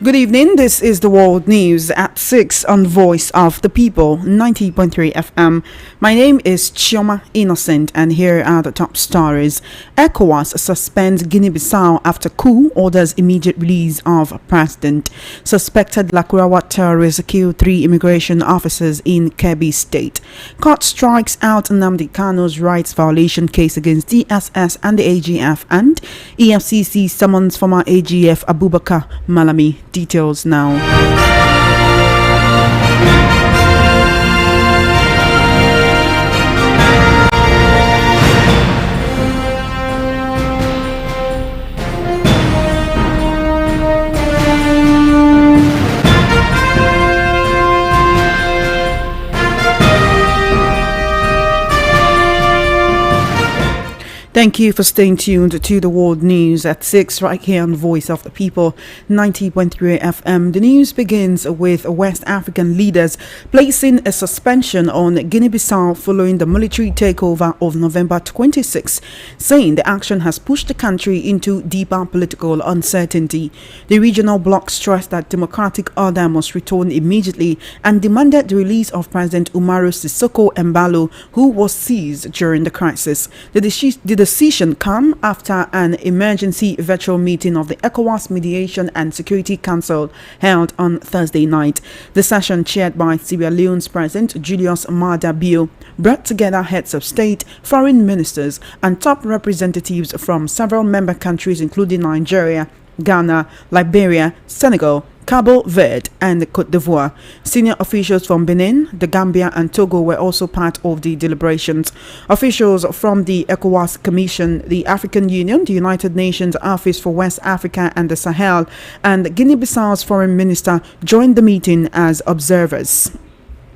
Good evening. This is the World News at 6 on Voice of the People, 90.3 FM. My name is Chioma Innocent, and here are the top stories. ECOWAS suspends Guinea-Bissau after coup, orders immediate release of president. Suspected Lakurawa terrorists kill 3 immigration officers in Kebbi state. Court strikes out Nnamdi Kanu's rights violation case against DSS and the AGF, and EFCC summons former AGF Abubakar Malami. Details now. Thank you for staying tuned to the World News at 6 right here on Voice of the People, 90.3 FM. The news begins with West African leaders placing a suspension on Guinea-Bissau following the military takeover of November 26, saying the action has pushed the country into deeper political uncertainty. The regional bloc stressed that democratic order must return immediately and demanded the release of President Umaru Sissoco Embalo, who was seized during the crisis. The decision come after an emergency virtual meeting of the ECOWAS Mediation and Security Council held on Thursday night. The session, chaired by Sierra Leone's President Julius Maada Bio, brought together heads of state, foreign ministers, and top representatives from several member countries including Nigeria, Ghana, Liberia, Senegal, Cabo Verde and Cote d'Ivoire. Senior officials from Benin, the Gambia and Togo were also part of the deliberations. Officials from the ECOWAS Commission, the African Union, the United Nations Office for West Africa and the Sahel, and Guinea-Bissau's foreign minister joined the meeting as observers.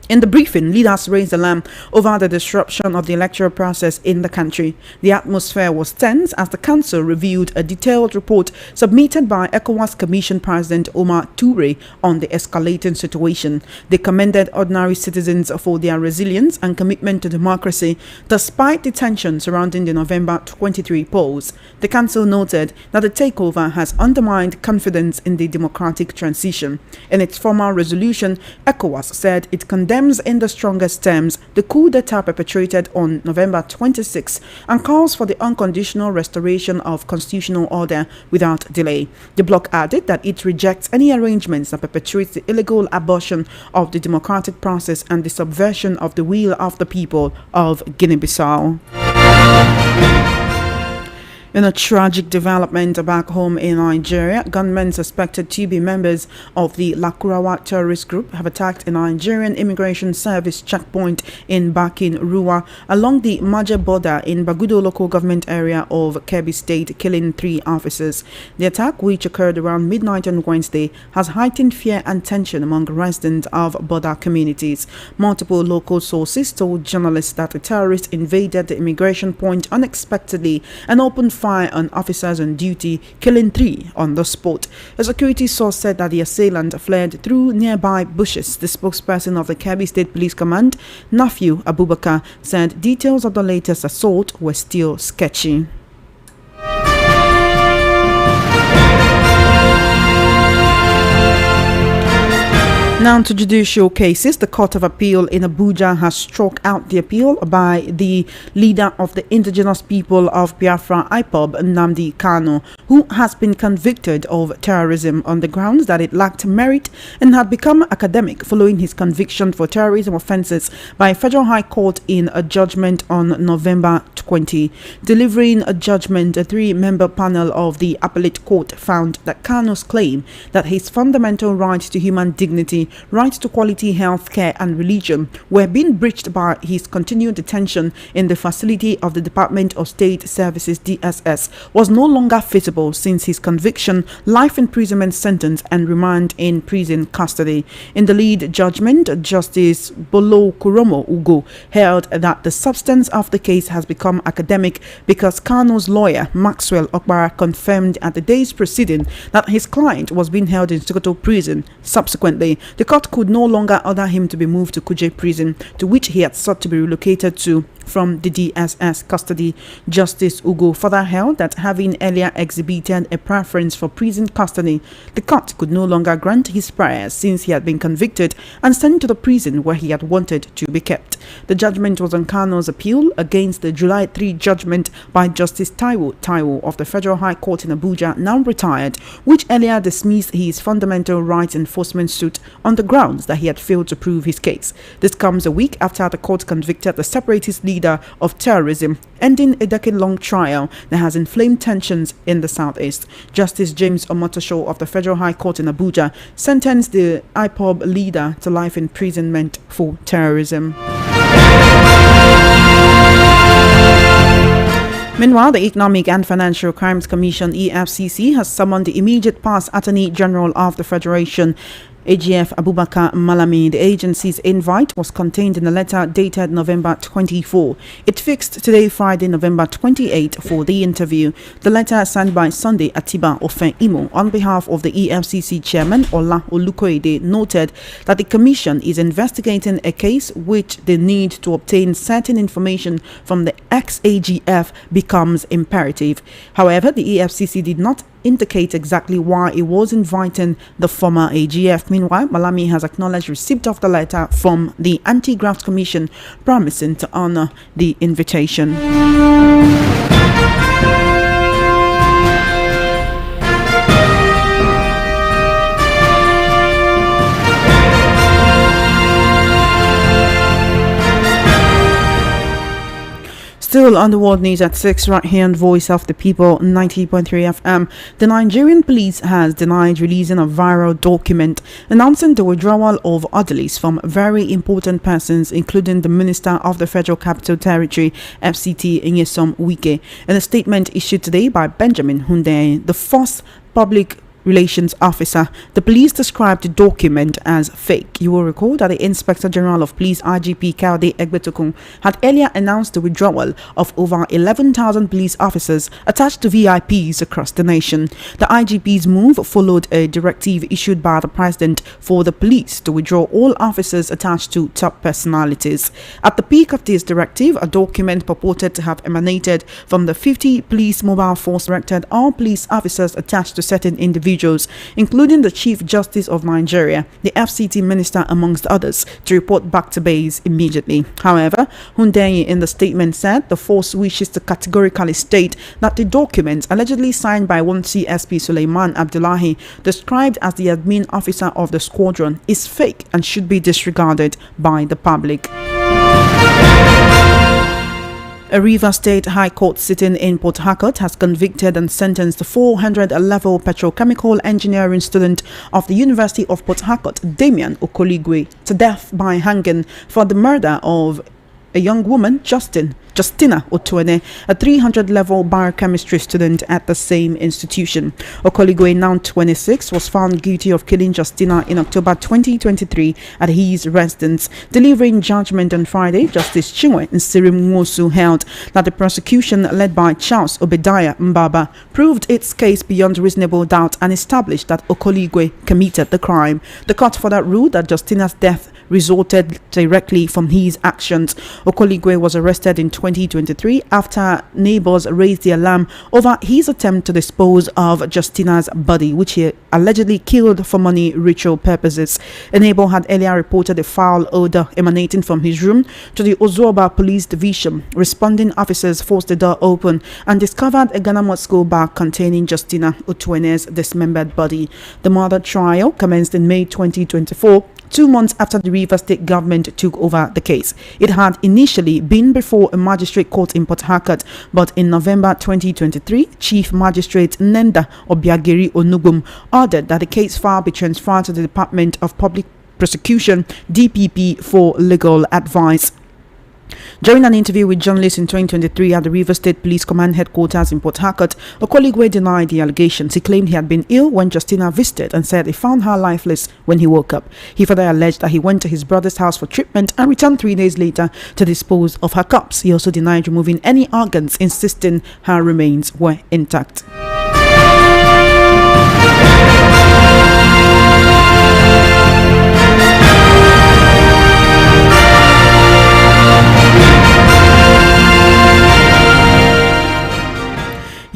In the briefing, leaders raised alarm over the disruption of the electoral process in the country. The atmosphere was tense as the council reviewed a detailed report submitted by ECOWAS Commission President Omar Toure on the escalating situation. They commended ordinary citizens for their resilience and commitment to democracy despite the tension surrounding the November 23 polls. The council noted that the takeover has undermined confidence in the democratic transition. In its formal resolution, ECOWAS said it condemned in the strongest terms the coup d'etat perpetrated on November 26 and calls for the unconditional restoration of constitutional order without delay. The bloc added that it rejects any arrangements that perpetuate the illegal abortion of the democratic process and the subversion of the will of the people of Guinea-Bissau. In a tragic development back home in Nigeria, gunmen suspected to be members of the Lakurawa terrorist group have attacked a Nigerian immigration service checkpoint in Bakin Ruwa along the Maje border in Bagudo local government area of Kebbi state, killing 3 officers. The attack, which occurred around midnight on Wednesday, has heightened fear and tension among residents of border communities. Multiple local sources told journalists that the terrorists invaded the immigration point unexpectedly and opened fire on officers on duty, killing 3 on the spot. A security source said that the assailant fled through nearby bushes. The spokesperson of the Kebbi State Police Command, Nafiu Abubakar, said details of the latest assault were still sketchy. Now to judicial cases. The Court of Appeal in Abuja has struck out the appeal by the leader of the indigenous people of Biafra IPOB, Nnamdi Kanu, who has been convicted of terrorism on the grounds that it lacked merit and had become academic following his conviction for terrorism offenses by a federal high court in a judgment on November 20. Delivering a judgment, a 3-member panel of the appellate court found that Kanu's claim that his fundamental rights to human dignity, rights to quality health care and religion were being breached by his continued detention in the facility of the Department of State Services DSS was no longer feasible since his conviction, life imprisonment sentence and remand in prison custody. In the lead judgment, Justice Bolo Kuromo Ugo held that the substance of the case has become academic because Kanu's lawyer Maxwell Okpara confirmed at the day's proceeding that his client was being held in Sokoto prison. Subsequently, the court could no longer order him to be moved to Kuje prison, to which he had sought to be relocated to from the DSS custody. Justice Ugo further held that having earlier exhibited a preference for prison custody, the court could no longer grant his prayer since he had been convicted and sent to the prison where he had wanted to be kept. The judgment was on Kanu's appeal against the July 3 judgment by Justice Taiwo of the Federal High Court in Abuja, now retired, which earlier dismissed his fundamental rights enforcement suit on the grounds that he had failed to prove his case. This comes a week after the court convicted the separatist leader of terrorism, ending a decade-long trial that has inflamed tensions in the southeast. Justice James Omotosho of the Federal High Court in Abuja sentenced the IPOB leader to life imprisonment for terrorism. Meanwhile, the Economic and Financial Crimes Commission (EFCC) has summoned the immediate past Attorney General of the Federation, AGF Abubakar Malami. The agency's invite was contained in a letter dated November 24. It fixed today, Friday, November 28, for the interview. The letter signed by Sunday Atiba Ofen Imo on behalf of the EFCC chairman Ola Olukoide noted that the commission is investigating a case which the need to obtain certain information from the ex-AGF becomes imperative. However, the EFCC did not indicate exactly why it was inviting the former AGF. Meanwhile, Malami has acknowledged receipt of the letter from the Anti-Graft Commission, promising to honor the invitation. Still on the world news at 6 right here on Voice of the People 90.3 FM. The Nigerian police has denied releasing a viral document announcing the withdrawal of orderlies from very important persons, including the Minister of the Federal Capital Territory, FCT, Nyesom Wike. In a statement issued today by Benjamin Hundeyin, the first public Relations Officer, the police described the document as fake. You will recall that the Inspector General of Police IGP Kaude Egbetokun had earlier announced the withdrawal of over 11,000 police officers attached to VIPs across the nation. The IGP's move followed a directive issued by the President for the police to withdraw all officers attached to top personalities. At the peak of this directive, a document purported to have emanated from the 50 Police Mobile Force directed all police officers attached to certain individuals, including the Chief Justice of Nigeria, the FCT Minister, amongst others, to report back to base immediately. However, Hundeyin in the statement said the force wishes to categorically state that the document, allegedly signed by one CSP Suleiman Abdullahi, described as the admin officer of the squadron, is fake and should be disregarded by the public. A Rivers State High Court sitting in Port Harcourt has convicted and sentenced the 400-level petrochemical engineering student of the University of Port Harcourt, Damian Okoligwe, to death by hanging for the murder of a young woman, Justina Otuene, a 300-level biochemistry student at the same institution. Okoligwe, now 26, was found guilty of killing Justina in October 2023 at his residence. Delivering judgment on Friday, Justice Chinwe Nsirim Nwosu held that the prosecution, led by Charles Obediah Mbaba, proved its case beyond reasonable doubt and established that Okoligwe committed the crime. The court further ruled that Justina's death resulted directly from his actions. Okoligwe was arrested in 2023 after neighbors raised the alarm over his attempt to dispose of Justina's body, which he allegedly killed for money ritual purposes. A neighbor had earlier reported a foul odor emanating from his room to the Ozoba Police Division. Responding officers forced the door open and discovered a Ghana Moscow bag containing Justina Otuene's dismembered body. The murder trial commenced in May 2024, 2 months after the Rivers State government took over the case. It had initially been before a magistrate court in Port Harcourt, but in November 2023, Chief Magistrate Nenda Obiageri Onugum ordered that the case file be transferred to the Department of Public Prosecution, DPP, for legal advice. During an interview with journalists in 2023 at the Rivers State Police Command Headquarters in Port Harcourt, Okoligwe denied the allegations. He claimed he had been ill when Justina visited and said he found her lifeless when he woke up. He further alleged that he went to his brother's house for treatment and returned 3 days later to dispose of her corpse. He also denied removing any organs, insisting her remains were intact.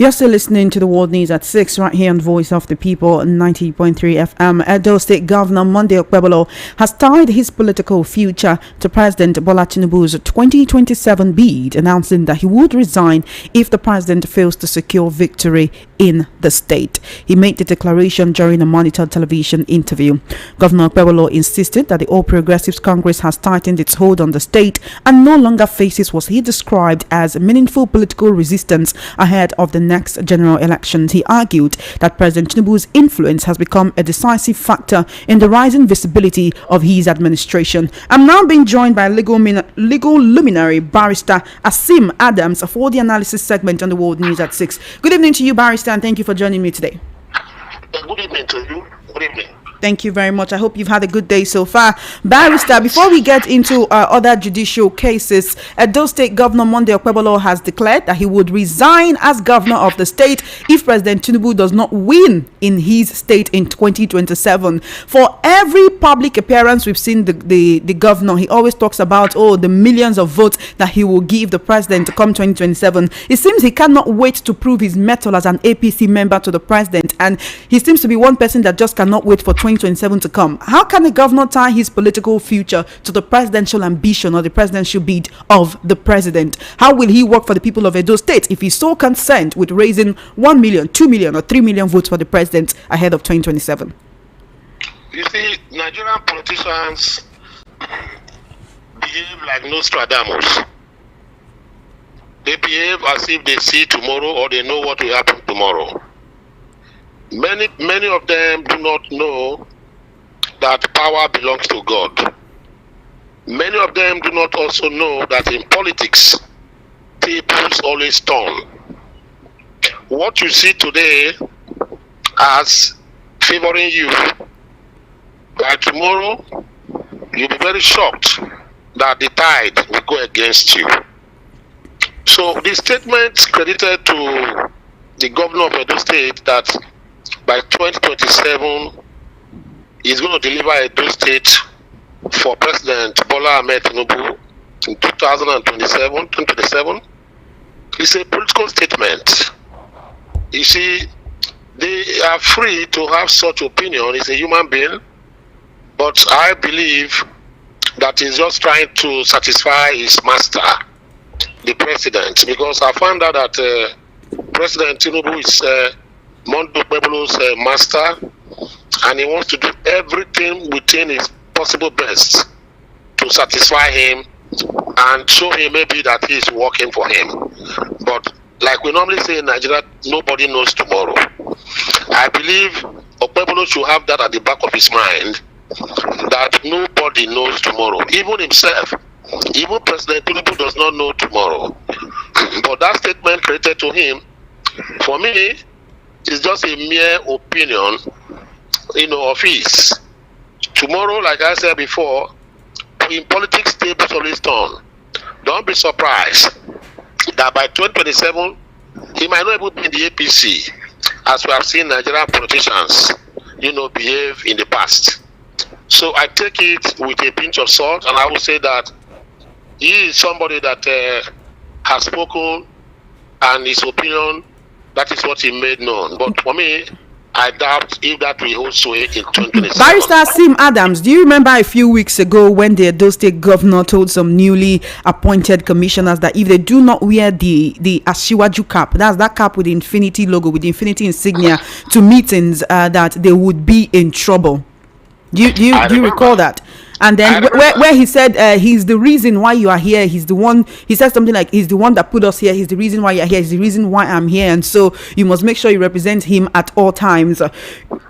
You're still listening to the World News at 6 right here on Voice of the People 90.3 FM. Edo State Governor Monday Okpebholo has tied his political future to President Bola Tinubu's 2027 bid, announcing that he would resign if the president fails to secure victory in the state. He made the declaration during a monitored television interview. Governor Okpebholo insisted that the All Progressives Congress has tightened its hold on the state and no longer faces what he described as meaningful political resistance ahead of the next general elections. He argued that President Tinubu's influence has become a decisive factor in the rising visibility of his administration. I'm now being joined by legal luminary barrister Asim Adams for the analysis segment on the World News at 6. Good evening to you, barrister, and thank you for joining me today. Good evening to you. Good evening. Thank you very much. I hope you've had a good day so far. Barrister, before we get into other judicial cases, Edo State Governor Monday Okpebholo has declared that he would resign as governor of the state if President Tinubu does not win in his state in 2027. For every public appearance we've seen the governor, he always talks about the millions of votes that he will give the president to come 2027. It seems he cannot wait to prove his mettle as an APC member to the president, and he seems to be one person that just cannot wait for 2027 to come. How can the governor tie his political future to the presidential ambition or the presidential bid of the president? How will he work for the people of Edo State if he's so concerned with raising 1 million, 2 million, or 3 million votes for the president ahead of 2027? You see, Nigerian politicians behave like Nostradamus. They behave as if they see tomorrow or they know what will happen tomorrow. Many of them do not know that power belongs to God. Many of them do not also know that in politics, tables always turn. What you see today as favoring you, by tomorrow, you'll be very shocked that the tide will go against you. So the statement credited to the governor of Edo State that by 2027, he's going to deliver Edo State for President Bola Ahmed Tinubu in 2027. It's a political statement. You see, they are free to have such opinion. He's a human being, but I believe that he's just trying to satisfy his master, the president, because I found out that President Tinubu is Monday Okpebholo's master, and he wants to do everything within his possible best to satisfy him and show him maybe that he is working for him. But like we normally say in Nigeria, nobody knows tomorrow. I believe Okpebholo should have that at the back of his mind, that nobody knows tomorrow. Even himself, even President Tinubu does not know tomorrow. But that statement created to him, for me, is just a mere opinion, of his. Tomorrow, like I said before, in politics, tables always turn. Don't be surprised that by 2027, he might not even be in the APC, as we have seen Nigerian politicians, behave in the past. So I take it with a pinch of salt, and I will say that he is somebody that has spoken, and his opinion, that is what he made known. But for me, I doubt if that will hold sway in 2027. Barrister Asim Adams, do you remember a few weeks ago when the Edo State governor told some newly appointed commissioners that if they do not wear the Ashiwaju cap, that's that cap with the infinity logo, with the infinity insignia, to meetings, that they would be in trouble? Do you recall that? And then where he said he's the reason why you are here. He's the one. He said something like, he's the one that put us here. He's the reason why you're here. He's the reason why I'm here. And so you must make sure you represent him at all times. A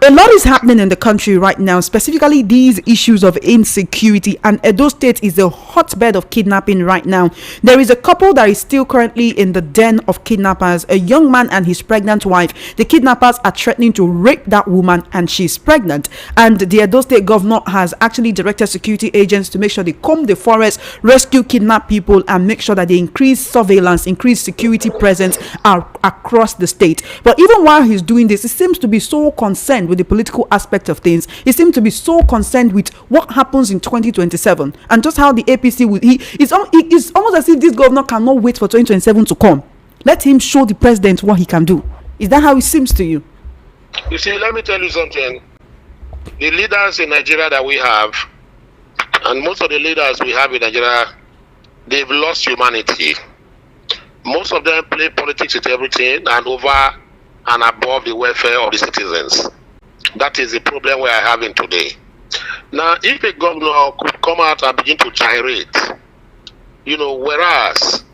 lot is happening in the country right now, specifically these issues of insecurity. And Edo State is a hotbed of kidnapping right now. There is a couple that is still currently in the den of kidnappers, a young man and his pregnant wife. The kidnappers are threatening to rape that woman, and she's pregnant. And the Edo State governor has actually directed security agents to make sure they comb the forest, rescue kidnapped people, and make sure that they increase surveillance, increase security presence across the state. But even while he's doing this, he seems to be so concerned with the political aspect of things. He seems to be so concerned with what happens in 2027 and just how the APC will. It's almost as if this governor cannot wait for 2027 to come. Let him show the president what he can do. Is that how it seems to you? You see, let me tell you something. The leaders in Nigeria that we have, and most of the leaders we have in Nigeria, they've lost humanity. Most of them play politics with everything and over and above the welfare of the citizens. That is the problem we are having today. Now, if a governor could come out and begin to gyrate, whereas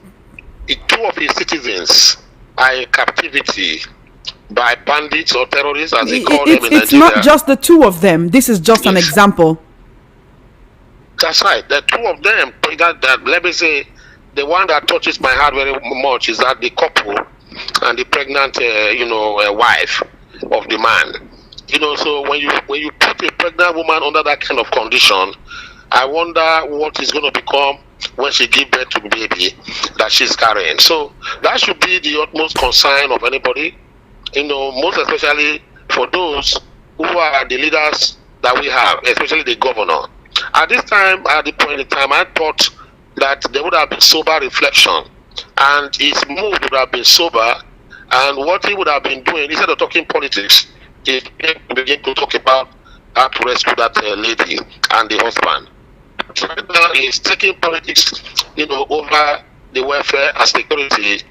two of his citizens are in captivity by bandits or terrorists, as they call them in Nigeria. It's not just the two of them. This is just an example. That's right. The two of them, let me say, the one that touches my heart very much is that the couple and the pregnant, wife of the man. So when you put a pregnant woman under that kind of condition, I wonder what is going to become when she gives birth to the baby that she's carrying. So that should be the utmost concern of anybody, most especially for those who are the leaders that we have, especially the governor. At this time, at the point in time, I thought that there would have been sober reflection, and his mood would have been sober, and what he would have been doing, instead of talking politics, he began to talk about how to rescue that lady and the husband. So now he's taking politics, over the welfare and security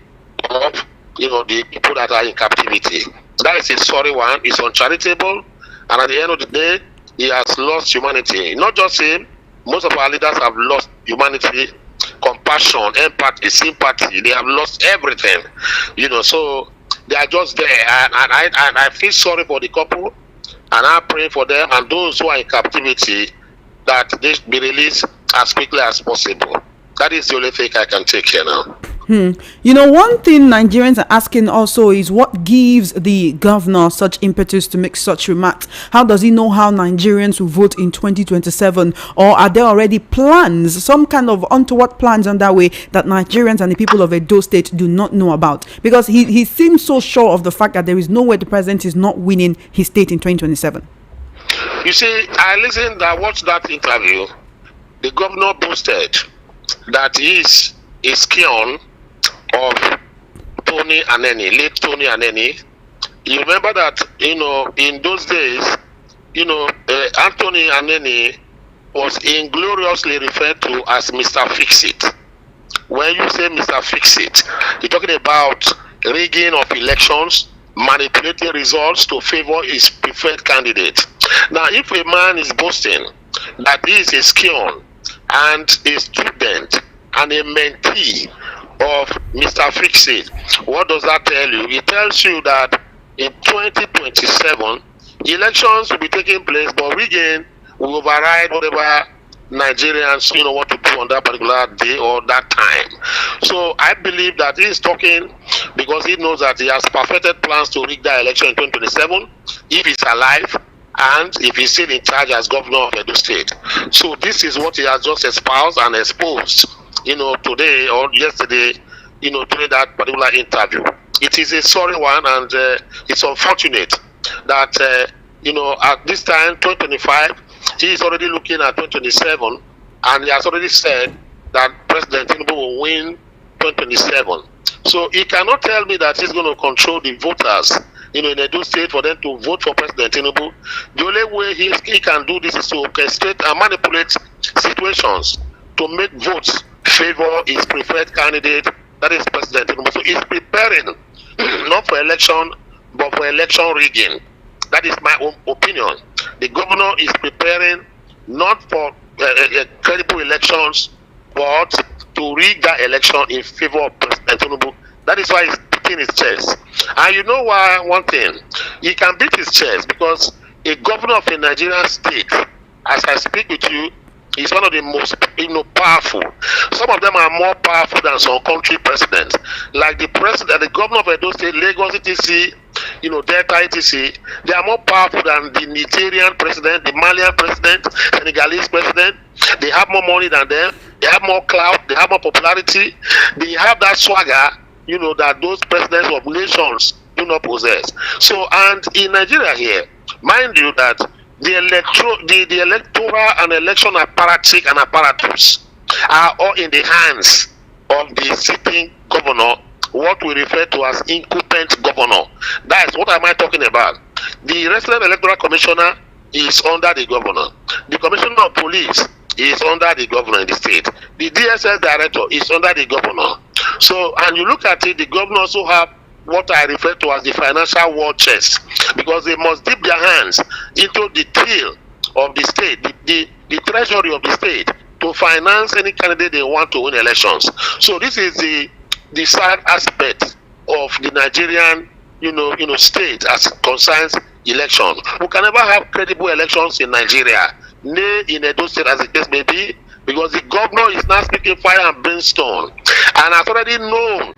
of, the people that are in captivity. That is a sorry one. It's uncharitable, and at the end of the day, he has lost humanity. Not just him, most of our leaders have lost humanity, compassion, empathy, sympathy. They have lost everything, so they are just there. And I feel sorry for the couple, and I pray for them and those who are in captivity that they be released as quickly as possible. That is the only thing I can take here now. One thing Nigerians are asking also is what gives the governor such impetus to make such remarks? How does he know how Nigerians will vote in 2027? Or are there already plans, some kind of untoward plans underway that Nigerians and the people of Edo State do not know about? Because he seems so sure of the fact that there is no way the president is not winning his state in 2027. You see, I watched that interview. The governor boasted that he is a scion of Tony Aneni, late Tony Aneni. You remember that, in those days, Anthony Aneni was ingloriously referred to as Mr. Fix-It. When you say Mr. Fix-It, you're talking about rigging of elections, manipulating results to favor his preferred candidate. Now, if a man is boasting that he is a scion and a student and a mentee of Mr. Fix-It, what does that tell you? It tells you that in 2027, elections will be taking place, but rigging will override whatever Nigerians, want to do on that particular day or that time. So I believe that he is talking because he knows that he has perfected plans to rig that election in 2027 if he's alive and if he's still in charge as governor of Edo State. So this is what he has just espoused and exposed, today or yesterday, during that particular interview. It is a sorry one, and it's unfortunate that, at this time, 2025, he is already looking at 2027, and he has already said that President Tinubu will win 2027. So he cannot tell me that he's going to control the voters, in Edo State for them to vote for President Tinubu. The only way he can do this is to orchestrate and manipulate situations to make votes favor his preferred candidate, that is President Tinubu. So he's preparing not for election, but for election rigging. That is my own opinion. The governor is preparing not for credible elections, but to rig that election in favor of President Tinubu. That is why he's beating his chest. And you know why? One thing, he can beat his chest because a governor of a Nigerian state, as I speak with you, is one of the most powerful. Some of them are more powerful than some country presidents. Like the president, the governor of Edo State, Lagos etc., Delta etc., they are more powerful than the Nigerian president, the Malian president, Senegalese president. They have more money than them. They have more clout. They have more popularity. They have that swagger, that those presidents of nations do not possess. So, and in Nigeria here, mind you that the electoral and election apparatus and apparatus are all in the hands of the sitting governor what we refer to as incumbent governor. That is what am I talking about? The resident electoral commissioner is under the governor. The commissioner of police is under the governor in the state. The DSS director is under the governor. So, and you look at it, the governor also have what I refer to as the financial war chest, because they must dip their hands into the till of the state, the treasury of the state, to finance any candidate they want to win elections. So this is the sad aspect of the Nigerian state as concerns election. We can never have credible elections in Nigeria, nay in Edo State as the case may be, because the governor is now speaking fire and brimstone and has already known,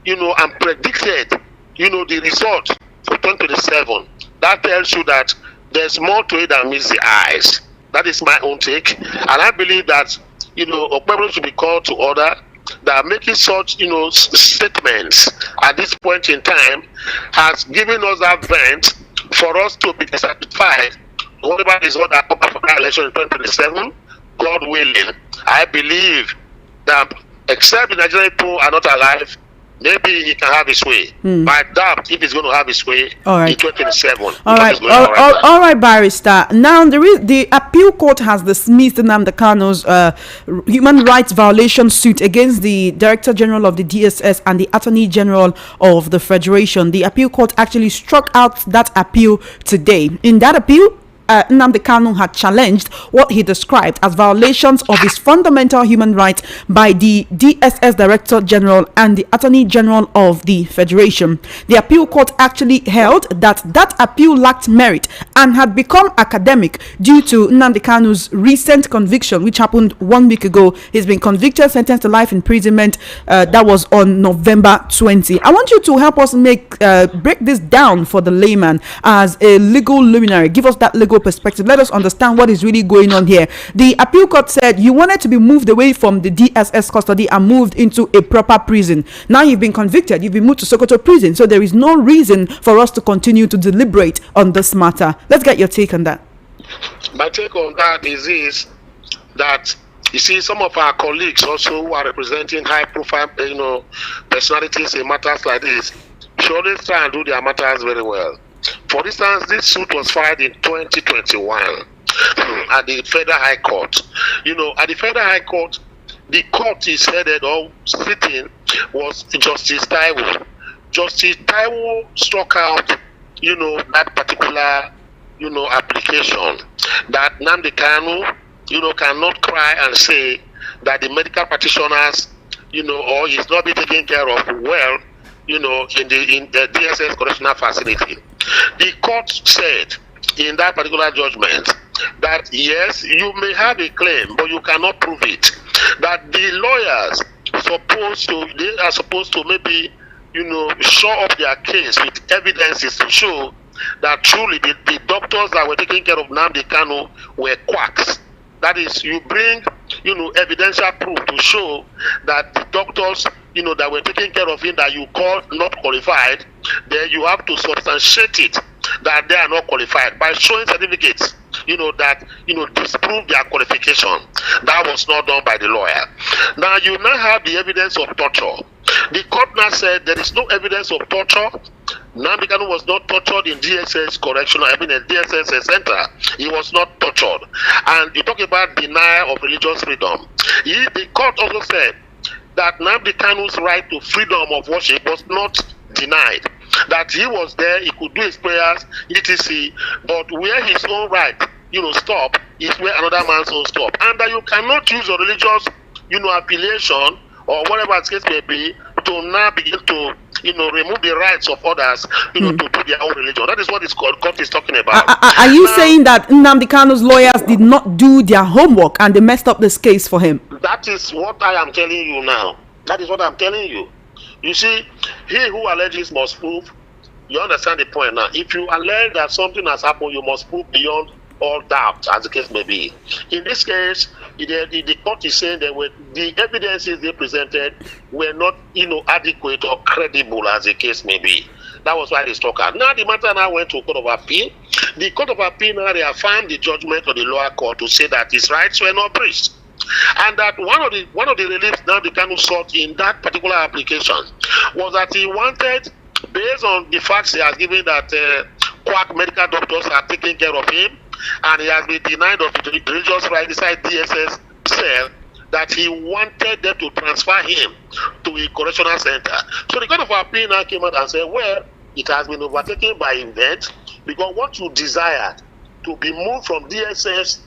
and predicted, the result for 2027. That tells you that there's more to it than meets the eyes. That is my own take, and I believe that Okpebholo should be called to order. That making such statements at this point in time has given us that vent for us to be satisfied. Whatever is what that election in 2027, God willing, I believe that except the Nigerian people are not alive, maybe he can have his way. But I doubt if he's going to have his way in 2027. All right, barrister. Now, the appeal court has dismissed Nnamdi Kanu's human rights violation suit against the Director General of the DSS and the Attorney General of the Federation. The appeal court actually struck out that appeal today. In that appeal, Nnamdi Kanu had challenged what he described as violations of his fundamental human rights by the DSS Director General and the Attorney General of the Federation. The appeal court actually held that appeal lacked merit and had become academic due to Nnamdi Kanu's recent conviction, which happened 1 week ago. He's been convicted, sentenced to life imprisonment. That was on November 20. I want you to help us break this down for the layman as a legal luminary. Give us that legal perspective. Let us understand what is really going on here. The appeal court said you wanted to be moved away from the DSS custody and moved into a proper prison. Now you've been convicted, you've been moved to Sokoto prison, so there is no reason for us to continue to deliberate on this matter. Let's get your take on that. My take on that is that you see some of our colleagues also who are representing high profile personalities in matters like this should always try and do their matters very well. For instance, this suit was filed in 2021 at the Federal High Court. At the Federal High Court, the court is headed or sitting was Justice Taiwo. Justice Taiwo struck out, that particular, application that Nnamdi Kanu, cannot cry and say that the medical practitioners, or he's not being taken care of well, in the DSS correctional facility. The court said in that particular judgment that yes, you may have a claim, but you cannot prove it. That the lawyers are supposed to maybe, show up their case with evidences to show that truly the doctors that were taking care of Nnamdi Kanu were quacks. That is, you bring, evidential proof to show that the doctors, that were taking care of him that you call not qualified, then you have to substantiate it that they are not qualified by showing certificates, that, disprove their qualification. That was not done by the lawyer. Now you now have the evidence of torture. The court now said there is no evidence of torture. Nnamdi Kanu was not tortured in DSS correctional, in DSS center. He was not tortured. And you talk about denial of religious freedom. The court also said that Nnamdi Kanu's right to freedom of worship was not denied. That he was there, he could do his prayers, etc. But where his own right, stop, is where another man's own stop. And that you cannot use your religious, affiliation or whatever the case may be to now begin to, remove the rights of others, to do their own religion. That is what this court is talking about. Are you saying that Nnamdi Kanu's lawyers did not do their homework and they messed up this case for him? That is what I am telling you now. That is what I'm telling you. You see, he who alleges must prove. You understand the point now. If you allege that something has happened, you must prove beyond all doubt, as the case may be. In this case, the court is saying that the evidences they presented were not, adequate or credible, as the case may be. That was why they struck out. Now the matter now went to Court of Appeal. The Court of Appeal now reaffirmed the judgment of the lower court to say that his rights were not breached. And that one of the reliefs Nnamdi Kanu sought in that particular application was that he wanted, based on the facts he has given, that quack medical doctors are taking care of him, and he has been denied of the religious right inside DSS cell, that he wanted them to transfer him to a correctional center. So the Court of Appeal now came out and said, well, it has been overtaken by event, because what you desired to be moved from DSS,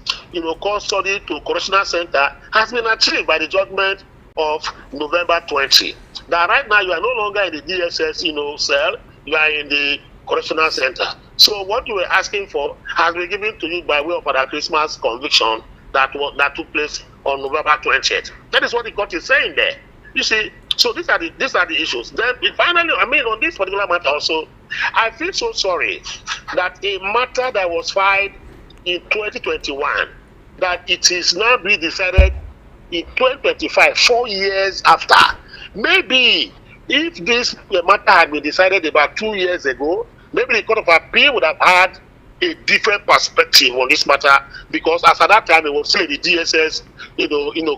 custody to correctional center has been achieved by the judgment of November 20. That right now you are no longer in the DSS, cell, you are in the correctional center. So what you were asking for has been given to you by way of Father Christmas conviction that took place on November 20th. That is what the court is saying there. You see, so these are the issues. Then finally, on this particular matter also, I feel so sorry that a matter that was filed in 2021, that it is now being decided in 2025, 4 years after. Maybe if this matter had been decided about 2 years ago, maybe the Court of Appeal would have had a different perspective on this matter, because as at that time it was still the DSS,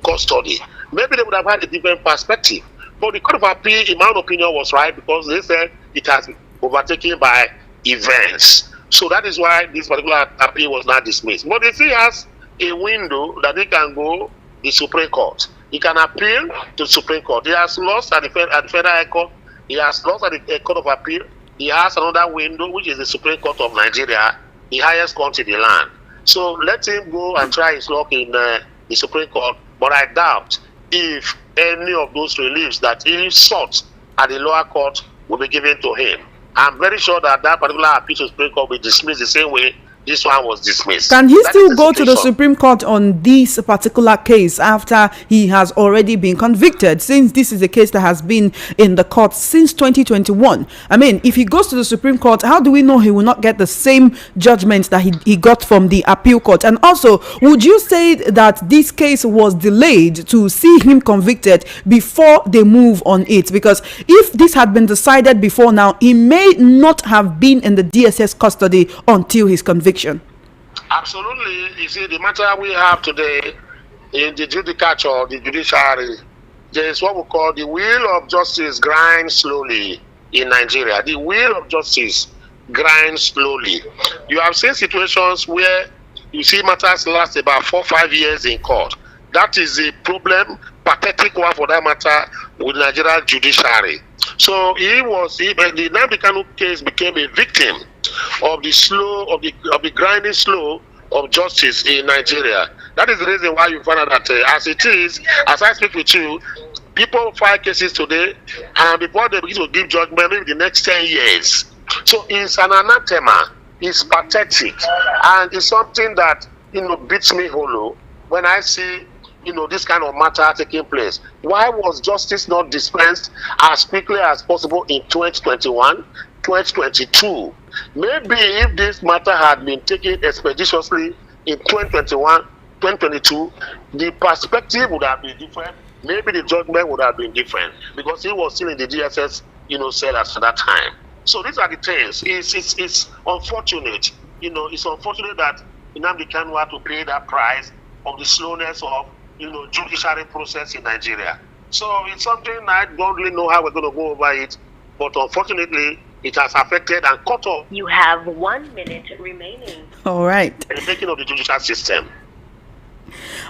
custody. Maybe they would have had a different perspective. But the Court of Appeal, in my opinion, was right, because they said it has been overtaken by events. So that is why this particular appeal was not dismissed. But if he has a window that he can go the Supreme Court, he can appeal to the Supreme Court. He has lost at the Federal High Court. He has lost at the Court of Appeal. He has another window, which is the Supreme Court of Nigeria, the highest court in the land. So let him go and try his luck in the Supreme Court. But I doubt if any of those reliefs that he sought at the lower court will be given to him. I'm very sure that particular appeal to the Supreme Court will be dismissed the same way this one was dismissed. Can he still go to the Supreme Court on this particular case after he has already been convicted, since this is a case that has been in the court since 2021? If he goes to the Supreme Court, how do we know he will not get the same judgment that he got from the appeal court? And also, would you say that this case was delayed to see him convicted before they move on it? Because if this had been decided before now, he may not have been in the DSS custody until his conviction. Absolutely. You see, the matter we have today in the Judicial, the Judiciary, there is what we call the wheel of justice grinds slowly in Nigeria. The wheel of justice grinds slowly. You have seen situations where you see matters last about 4 or 5 years in court. That is a problem, pathetic one for that matter, with Nigeria judiciary. So the Nnamdi Kanu case became a victim of the grinding slow of justice in Nigeria. That is the reason why you find out that as I speak with you, people file cases today, and before they begin to give judgment, maybe the next 10 years. So it's an anathema. It's pathetic, and it's something that beats me hollow when I see this kind of matter taking place. Why was justice not dispensed as quickly as possible in 2021, 2022? Maybe if this matter had been taken expeditiously in 2021, 2022, the perspective would have been different. Maybe the judgment would have been different, because he was still in the DSS, cell at that time. So these are the things. It's unfortunate. It's unfortunate that Nnamdi Kanu had to pay that price of the slowness of judiciary process in Nigeria. So it's something I don't really know how we're going to go over it, but unfortunately, it has affected and cut off. You have 1 minute remaining. All right. The making of the judicial system.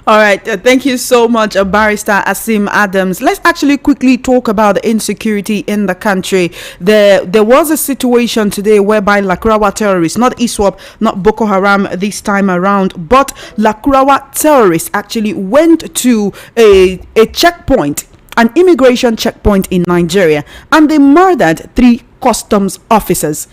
All right. Thank you so much, Barrister Asim Adams. Let's actually quickly talk about the insecurity in the country. There was a situation today whereby Lakurawa terrorists, not ISWAP, not Boko Haram this time around, but Lakurawa terrorists actually went to a checkpoint, an immigration checkpoint in Nigeria, and they murdered three customs officers.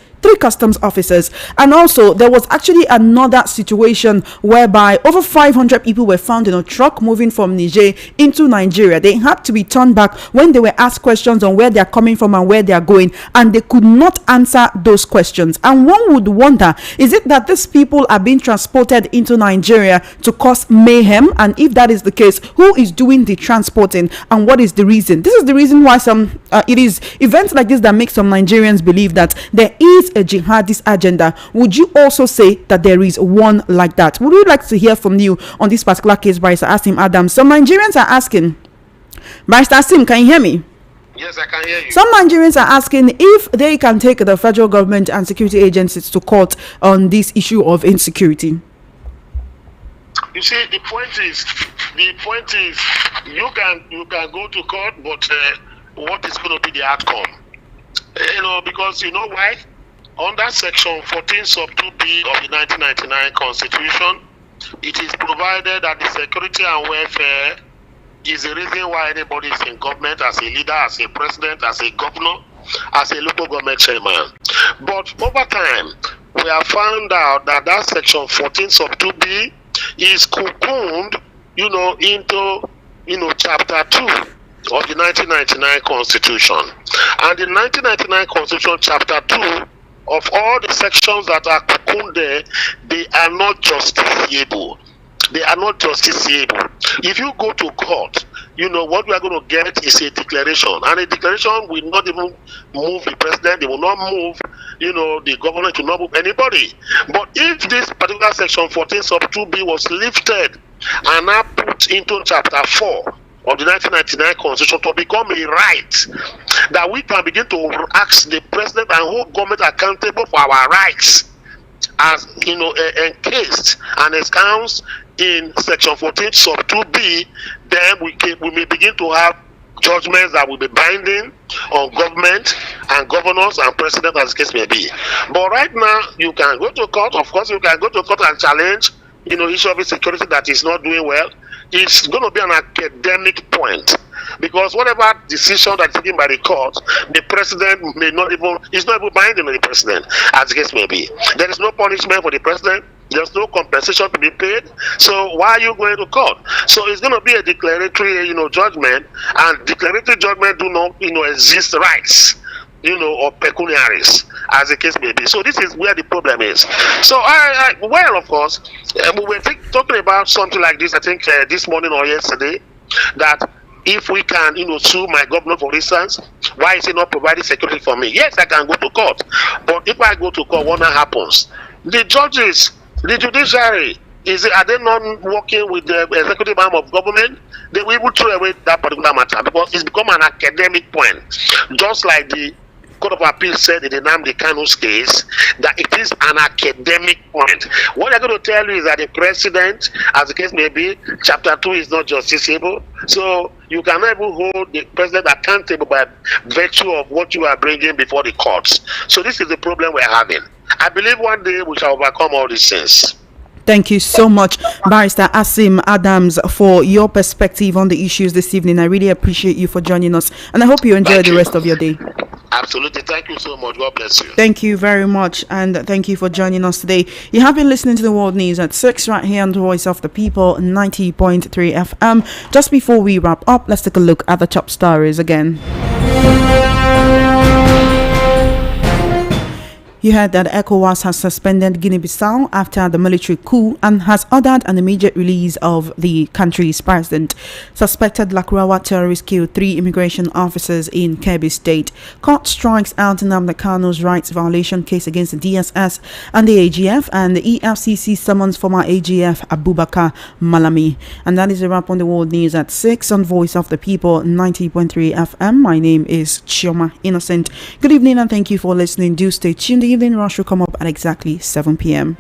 And also there was actually another situation whereby over 500 people were found in a truck moving from Niger into Nigeria. They had to be turned back when they were asked questions on where they are coming from and where they are going, and they could not answer those questions. And one would wonder, is it that these people are being transported into Nigeria to cause mayhem? And if that is the case, who is doing the transporting and what is the reason? This is the reason why it is events like this that make some Nigerians believe that there is a jihadist agenda. Would you also say that there is one like that? Would we like to hear from you on this particular case, Barrister Asim Adams? Some Nigerians are asking, Barrister Asim, can you hear me? Yes, I can hear you. Some Nigerians are asking if they can take the federal government and security agencies to court on this issue of insecurity. You see, the point is, you can go to court, but what is going to be the outcome? Because you know why? Under Section 14 sub 2B of the 1999 Constitution, it is provided that the security and welfare is the reason why anybody is in government, as a leader, as a president, as a governor, as a local government chairman. But over time, we have found out that Section 14 sub 2B is cocooned, into, Chapter 2 of the 1999 Constitution. And the 1999 Constitution, Chapter 2, of all the sections that are cocooned there, they are not justiciable. They are not justiciable. If you go to court, what we are going to get is a declaration. And a declaration will not even move the president. They will not move, the government will not move anybody. But if this particular section 14 sub 2B was lifted and now put into chapter 4 of the 1999 Constitution to become a right, that we can begin to ask the president and hold government accountable for our rights, as encased and ensconced in section 14 sub 2B, then we may begin to have judgments that will be binding on government and governors and president, as the case may be. But right now, you can go to court. Of course, you can go to court and challenge issue of insecurity that is not doing well. It's going to be an academic point, because whatever decision that is taken by the court, the president may not even, it's not even binding on the president, as the case may be. There is no punishment for the president. There's no compensation to be paid. So why are you going to court? So it's going to be a declaratory, judgment, and declaratory judgment do not, exist rights, or pecuniaries, as the case may be. So this is where the problem is. So of course, we were talking about something like this, I think this morning or yesterday, that if we can, sue my governor, for instance, why is he not providing security for me? Yes, I can go to court. But if I go to court, what happens? The judges, the judiciary, are they not working with the executive arm of government? They will even throw away that particular matter, because it's become an academic point. Just like the Court of Appeal said in the Nnamdi Kanu's case, that it is an academic point. What they're going to tell you is that the president, as the case may be, chapter 2 is not justiciable. So you cannot even hold the president accountable by virtue of what you are bringing before the courts. So this is the problem we're having. I believe one day we shall overcome all these things. Thank you so much, Barrister Asim Adams, for your perspective on the issues this evening. I really appreciate you for joining us, and I hope you enjoy the rest of your day. Absolutely. Thank you so much. God bless you. Thank you very much, and thank you for joining us today. You have been listening to the World News at 6 right here on the Voice of the People, 90.3 FM. Just before we wrap up, let's take a look at the top stories again. You heard that ECOWAS has suspended Guinea-Bissau after the military coup and has ordered an immediate release of the country's president. Suspected Lakurawa terrorists killed 3 immigration officers in Kebbi State. Court strikes out Nnamdi Kanu's rights violation case against the DSS and the AGF, and the EFCC summons former AGF Abubakar Malami. And that is a wrap on the World News at 6 on Voice of the People, 90.3 FM. My name is Chioma Innocent. Good evening and thank you for listening. Do stay tuned. The evening rush will come up at exactly 7 p.m.